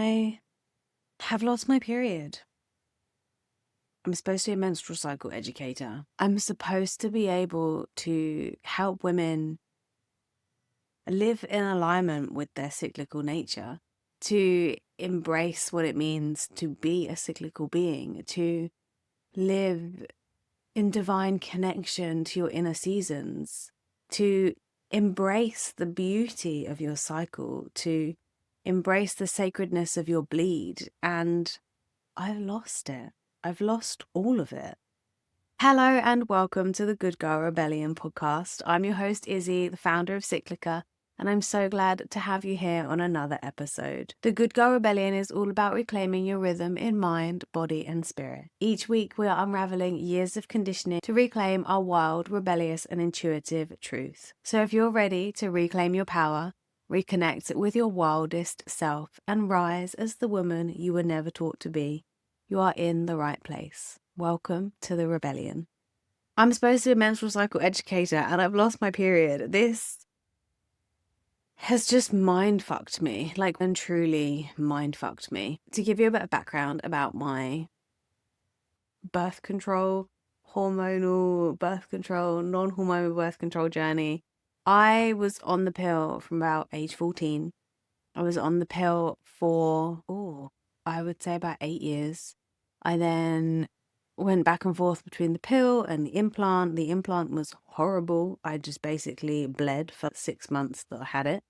I have lost my period. I'm supposed to be a menstrual cycle educator. I'm supposed to be able to help women live in alignment with their cyclical nature, to embrace what it means to be a cyclical being, to live in divine connection to your inner seasons, to embrace the beauty of your cycle, to embrace the sacredness of your bleed. And I've lost it. I've lost all of it. Hello and welcome to the Good Girl Rebellion podcast. I'm your host, Izzy, the founder of Cyclical, and I'm so glad to have you here on another episode. The Good Girl Rebellion is all about reclaiming your rhythm in mind, body, and spirit. Each week, we are unraveling years of conditioning to reclaim our wild, rebellious, and intuitive truth. So if you're ready to reclaim your power, reconnect with your wildest self, and rise as the woman you were never taught to be, you are in the right place. Welcome to the rebellion. I'm supposed to be a menstrual cycle educator and I've lost my period. This has just mind-fucked me, and truly mind-fucked me. To give you a bit of background about my birth control, hormonal birth control, non-hormonal birth control journey, I was on the pill from about age 14. I was on the pill for, I would say about 8 years. I then went back and forth between the pill and the implant. The implant was horrible. I just basically bled for 6 months that I had it.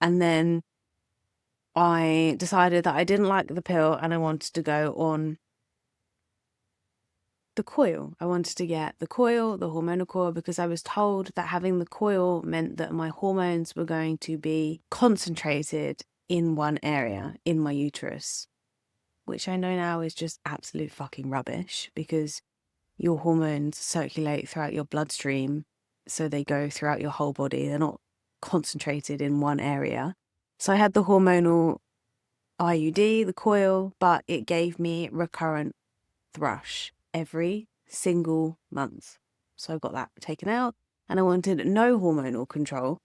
And then I decided that I didn't like the pill and I wanted to go on the coil. I wanted to get the coil, the hormonal coil, because I was told that having the coil meant that my hormones were going to be concentrated in one area in my uterus, which I know now is just absolute fucking rubbish because your hormones circulate throughout your bloodstream. So they go throughout your whole body. They're not concentrated in one area. So I had the hormonal IUD, the coil, but it gave me recurrent thrush every single month. So I got that taken out and I wanted no hormonal control.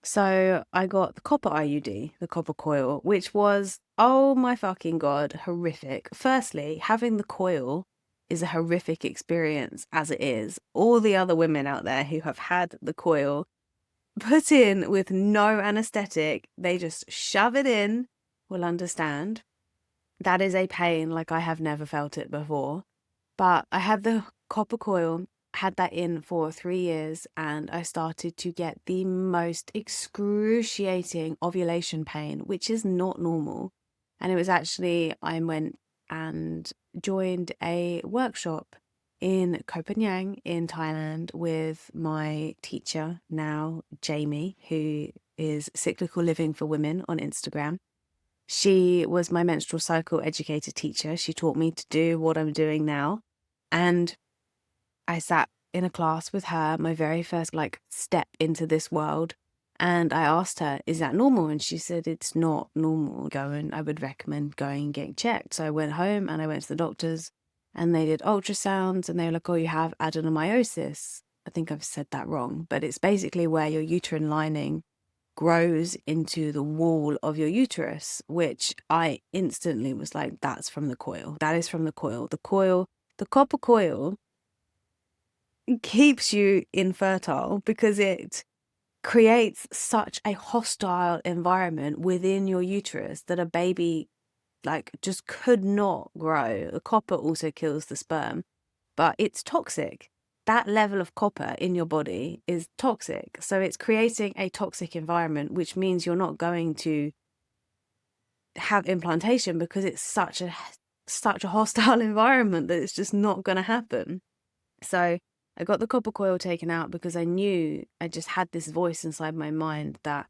So I got the copper IUD, the copper coil, which was, oh my fucking God, horrific. Firstly, having the coil is a horrific experience as it is. All the other women out there who have had the coil put in with no anesthetic, they just shove it in, will understand. That is a pain like I have never felt it before. But I had the copper coil, had that in for 3 years, and I started to get the most excruciating ovulation pain, which is not normal. And it was actually, I went and joined a workshop in Koh Phangan in Thailand with my teacher now, Jamie, who is Cyclical Living for Women on Instagram. She was my menstrual cycle educator teacher. She taught me to do what I'm doing now. And I sat in a class with her, my very first step into this world. And I asked her, is that normal? And she said, it's not normal. I would recommend going and getting checked. So I went home and I went to the doctors and they did ultrasounds and they were like, oh, you have adenomyosis. I think I've said that wrong, but it's basically where your uterine lining grows into the wall of your uterus, which I instantly was like, that's from the coil. That is from the coil. The copper coil keeps you infertile because it creates such a hostile environment within your uterus that a baby just could not grow. The copper also kills the sperm, but it's toxic. That level of copper in your body is toxic. So it's creating a toxic environment, which means you're not going to have implantation because it's such a hostile environment that it's just not going to happen. So I got the copper coil taken out because I knew I just had this voice inside my mind that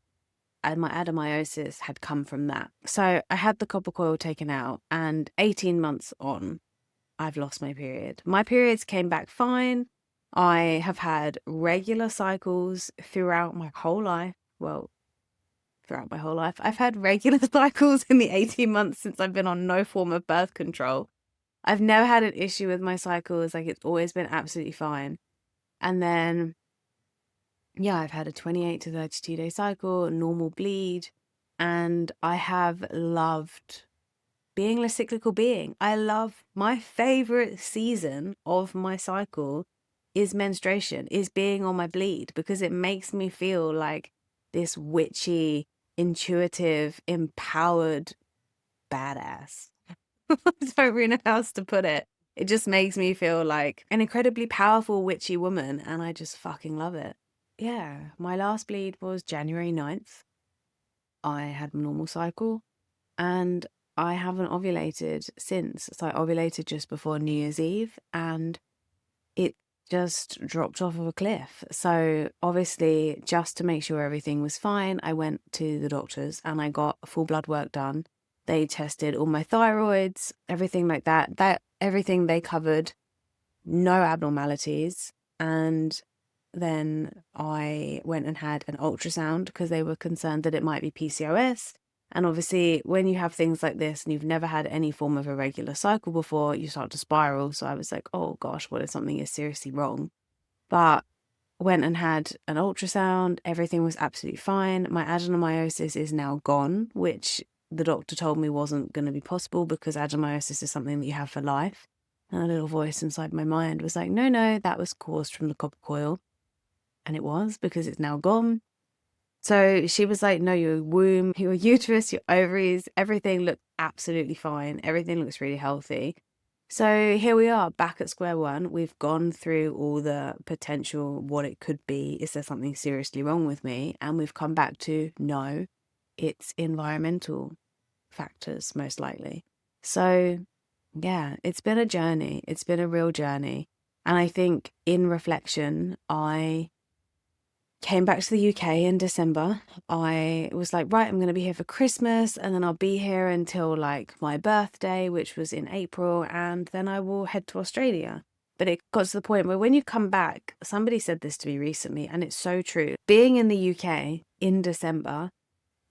my adenomyosis had come from that. So I had the copper coil taken out and 18 months on, I've lost my period. My periods came back fine. I have had regular cycles throughout my whole life. Well, throughout my whole life. I've had regular cycles in the 18 months since I've been on no form of birth control. I've never had an issue with my cycles. It's always been absolutely fine. And then, yeah, I've had a 28 to 32 day cycle, normal bleed. And I have loved being a cyclical being. I love, my favorite season of my cycle is menstruation, is being on my bleed, because it makes me feel like this witchy, intuitive, empowered badass. I don't really know how else to put it. It just makes me feel like an incredibly powerful, witchy woman, and I just fucking love it. Yeah, my last bleed was January 9th. I had a normal cycle, and I haven't ovulated since. So I ovulated just before New Year's Eve, and it just dropped off of a cliff. So obviously, just to make sure everything was fine, I went to the doctors and I got full blood work done. They tested all my thyroids, everything like that. Everything they covered, no abnormalities. And then I went and had an ultrasound because they were concerned that it might be PCOS. And obviously, when you have things like this and you've never had any form of irregular cycle before, you start to spiral. So I was like, oh gosh, what if something is seriously wrong? But went and had an ultrasound. Everything was absolutely fine. My adenomyosis is now gone, which the doctor told me wasn't going to be possible because adenomyosis is something that you have for life. And a little voice inside my mind was like, no, that was caused from the copper coil. And it was, because it's now gone. So she was like, no, your womb, your uterus, your ovaries, everything looked absolutely fine. Everything looks really healthy. So here we are, back at square one. We've gone through all the potential, what it could be. Is there something seriously wrong with me? And we've come back to, no, it's environmental factors, most likely. So yeah, it's been a journey. It's been a real journey. And I think in reflection, I came back to the UK in December. I was like, right, I'm going to be here for Christmas, and then I'll be here until like my birthday, which was in April, and then I will head to Australia. But it got to the point where when you come back, somebody said this to me recently, and it's so true. Being in the UK in December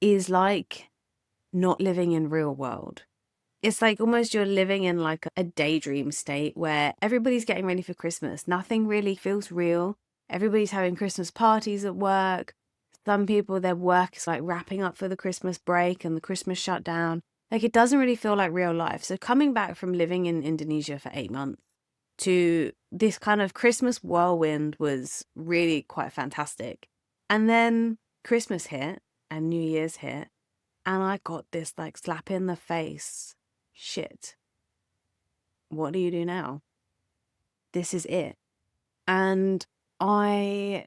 is like not living in real world. It's like almost you're living in like a daydream state where everybody's getting ready for Christmas. Nothing really feels real. Everybody's having Christmas parties at work. Some people, their work is like wrapping up for the Christmas break and the Christmas shutdown. Like, it doesn't really feel like real life. So coming back from living in Indonesia for 8 months to this kind of Christmas whirlwind was really quite fantastic. And then Christmas hit and New Year's hit, and I got this like slap in the face. Shit. What do you do now? This is it. And I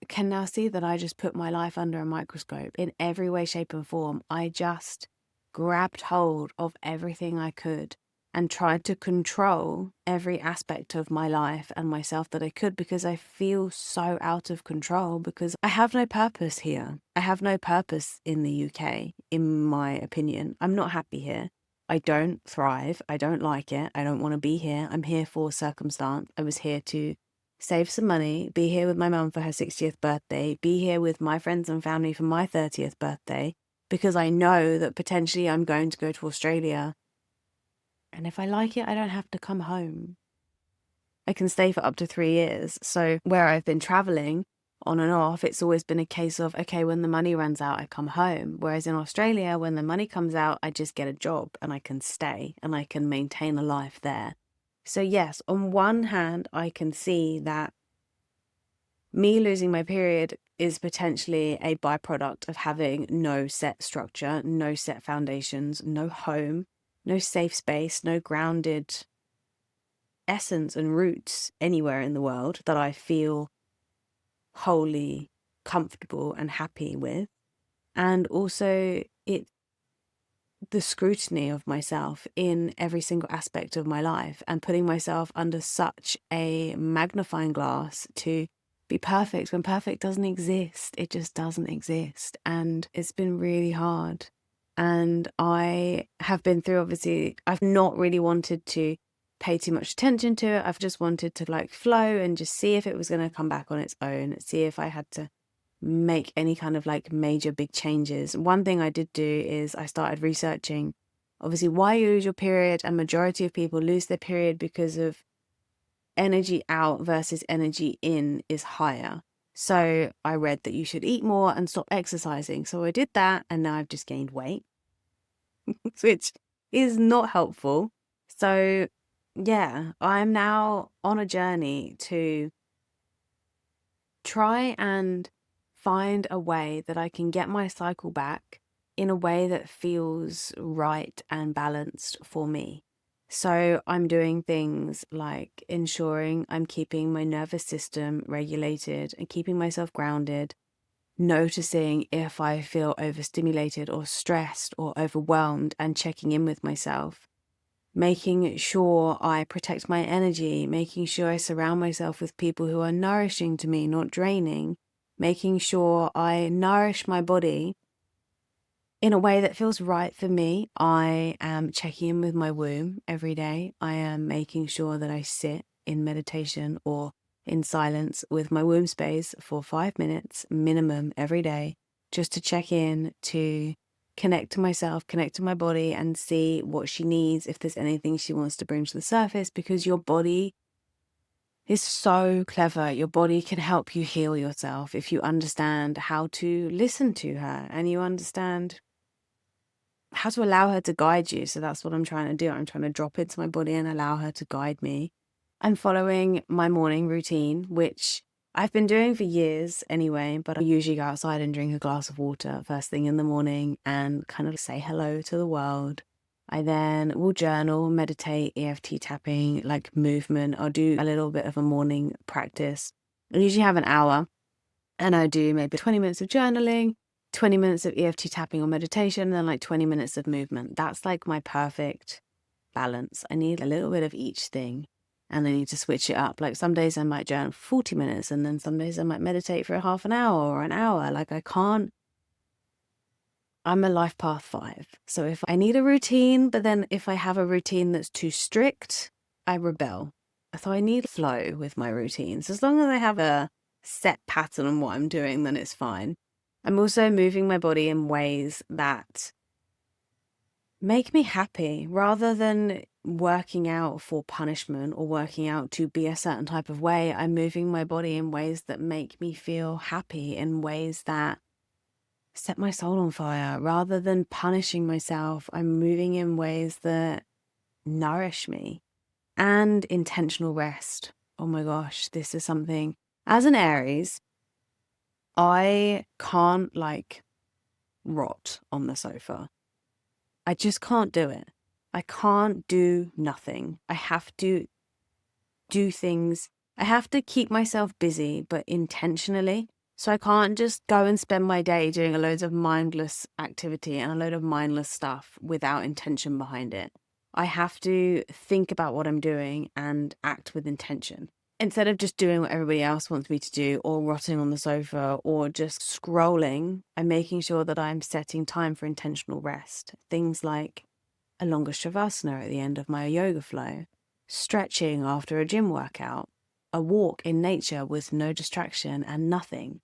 can now see that I just put my life under a microscope in every way, shape, and form. I just grabbed hold of everything I could and tried to control every aspect of my life and myself that I could, because I feel so out of control, because I have no purpose here. I have no purpose in the UK, in my opinion. I'm not happy here. I don't thrive. I don't like it. I don't want to be here. I'm here for circumstance. I was here to save some money, be here with my mum for her 60th birthday, be here with my friends and family for my 30th birthday, because I know that potentially I'm going to go to Australia. And if I like it, I don't have to come home. I can stay for up to 3 years. So where I've been traveling on and off, it's always been a case of, okay, when the money runs out, I come home. Whereas in Australia, when the money comes out, I just get a job and I can stay and I can maintain a life there. So yes, on one hand, I can see that me losing my period is potentially a byproduct of having no set structure, no set foundations, no home, no safe space, no grounded essence and roots anywhere in the world that I feel wholly comfortable and happy with. And also it's the scrutiny of myself in every single aspect of my life and putting myself under such a magnifying glass to be perfect when perfect doesn't exist. It just doesn't exist. And it's been really hard. And I have been through, obviously, I've not really wanted to pay too much attention to it. I've just wanted to like flow and just see if it was going to come back on its own, see if I had to make any kind of like major big changes. One thing I did do is I started researching, obviously, why you lose your period, and majority of people lose their period because of energy out versus energy in is higher. So I read that you should eat more and stop exercising. So I did that, and now I've just gained weight, which is not helpful. So, yeah, I'm now on a journey to try and find a way that I can get my cycle back in a way that feels right and balanced for me. So I'm doing things like ensuring I'm keeping my nervous system regulated and keeping myself grounded, noticing if I feel overstimulated or stressed or overwhelmed and checking in with myself, making sure I protect my energy, making sure I surround myself with people who are nourishing to me, not draining, making sure I nourish my body in a way that feels right for me. I am checking in with my womb every day. I am making sure that I sit in meditation or in silence with my womb space for 5 minutes minimum every day, just to check in, to connect to myself, connect to my body, and see what she needs, if there's anything she wants to bring to the surface, because your body is so clever. Your body can help you heal yourself if you understand how to listen to her and you understand how to allow her to guide you. So that's what I'm trying to do. I'm trying to drop into my body and allow her to guide me. I'm following my morning routine, which I've been doing for years anyway, but I usually go outside and drink a glass of water first thing in the morning and kind of say hello to the world. I then will journal, meditate, EFT tapping, like movement. I'll do a little bit of a morning practice. I usually have an hour and I do maybe 20 minutes of journaling, 20 minutes of EFT tapping or meditation, and then like 20 minutes of movement. That's like my perfect balance. I need a little bit of each thing and I need to switch it up. Like some days I might journal for 40 minutes and then some days I might meditate for a half an hour or an hour. Like I'm a life path 5. So if I need a routine, but then if I have a routine that's too strict, I rebel. So I need flow with my routines. As long as I have a set pattern on what I'm doing, then it's fine. I'm also moving my body in ways that make me happy rather than working out for punishment or working out to be a certain type of way. I'm moving my body in ways that make me feel happy, in ways that set my soul on fire. Rather than punishing myself, I'm moving in ways that nourish me. And intentional rest. Oh my gosh, this is something. As an Aries, I can't rot on the sofa. I just can't do it. I can't do nothing. I have to do things. I have to keep myself busy, but intentionally. So I can't just go and spend my day doing a loads of mindless activity and a load of mindless stuff without intention behind it. I have to think about what I'm doing and act with intention. Instead of just doing what everybody else wants me to do, or rotting on the sofa, or just scrolling, I'm making sure that I'm setting time for intentional rest. Things like a longer shavasana at the end of my yoga flow, stretching after a gym workout, a walk in nature with no distraction and nothing,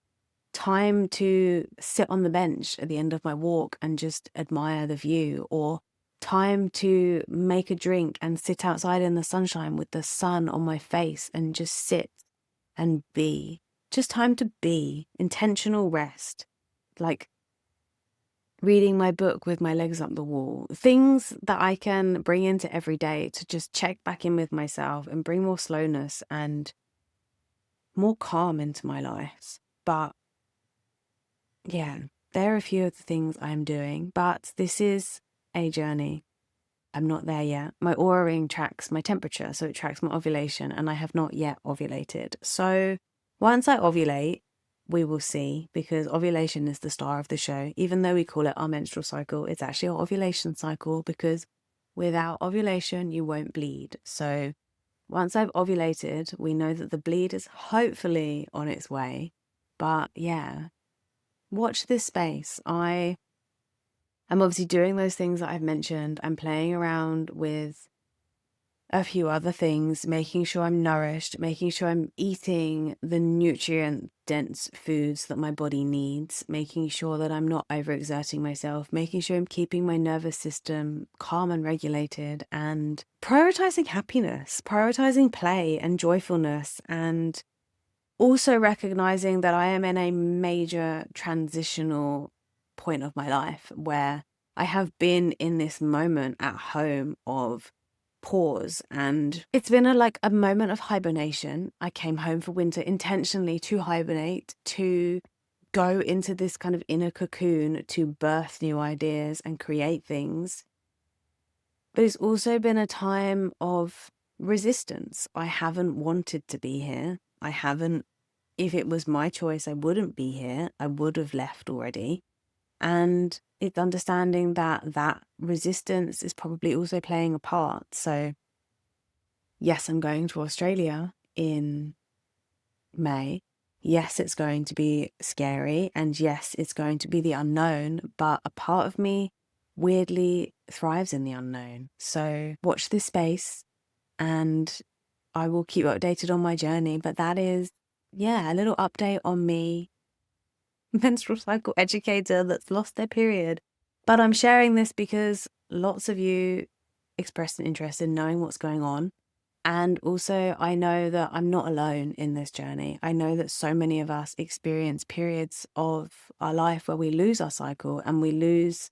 time to sit on the bench at the end of my walk and just admire the view, or time to make a drink and sit outside in the sunshine with the sun on my face and just sit and be. Just time to be. Intentional rest. Like reading my book with my legs up the wall. Things that I can bring into every day to just check back in with myself and bring more slowness and more calm into my life. But yeah, there are a few of the things I'm doing, but this is a journey. I'm not there yet. My Aura ring tracks my temperature, so it tracks my ovulation, and I have not yet ovulated. So once I ovulate, we will see, because ovulation is the star of the show. Even though we call it our menstrual cycle, it's actually our ovulation cycle, because without ovulation, you won't bleed. So once I've ovulated, we know that the bleed is hopefully on its way. But yeah, watch this space. I'm obviously doing those things that I've mentioned. I'm playing around with a few other things, making sure I'm nourished, making sure I'm eating the nutrient-dense foods that my body needs, making sure that I'm not overexerting myself, making sure I'm keeping my nervous system calm and regulated, and prioritizing happiness, prioritizing play and joyfulness, and also recognizing that I am in a major transitional point of my life where I have been in this moment at home of pause, and it's been a moment of hibernation. I came home for winter intentionally to hibernate, to go into this kind of inner cocoon, to birth new ideas and create things. But it's also been a time of resistance. I haven't wanted to be here. I haven't, if it was my choice, I wouldn't be here. I would have left already. And it's understanding that resistance is probably also playing a part. So yes, I'm going to Australia in May. Yes, it's going to be scary. And yes, it's going to be the unknown. But a part of me weirdly thrives in the unknown. So watch this space and I will keep you updated on my journey. But that is, yeah, a little update on me, menstrual cycle educator that's lost their period. But I'm sharing this because lots of you expressed an interest in knowing what's going on. And also, I know that I'm not alone in this journey. I know that so many of us experience periods of our life where we lose our cycle and we lose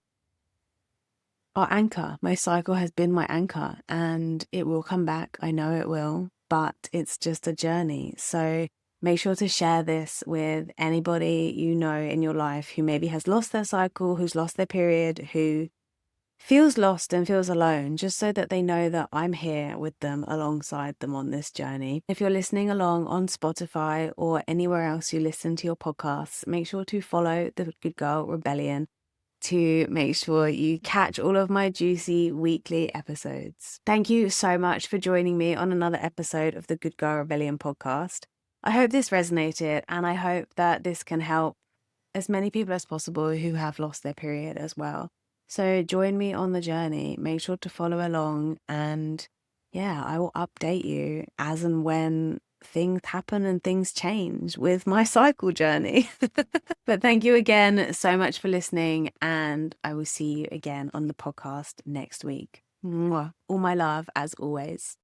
our anchor. My cycle has been my anchor and it will come back. I know it will, but it's just a journey. So make sure to share this with anybody you know in your life who maybe has lost their cycle, who's lost their period, who feels lost and feels alone, just so that they know that I'm here with them alongside them on this journey. If you're listening along on Spotify or anywhere else you listen to your podcasts, make sure to follow the Good Girl Rebellion to make sure you catch all of my juicy weekly episodes. Thank you so much for joining me on another episode of the Good Girl Rebellion podcast. I hope this resonated, and I hope that this can help as many people as possible who have lost their period as well. So join me on the journey. Make sure to follow along, and yeah, I will update you as and when things happen and things change with my cycle journey. But thank you again so much for listening, and I will see you again on the podcast next week. Mwah. All my love as always.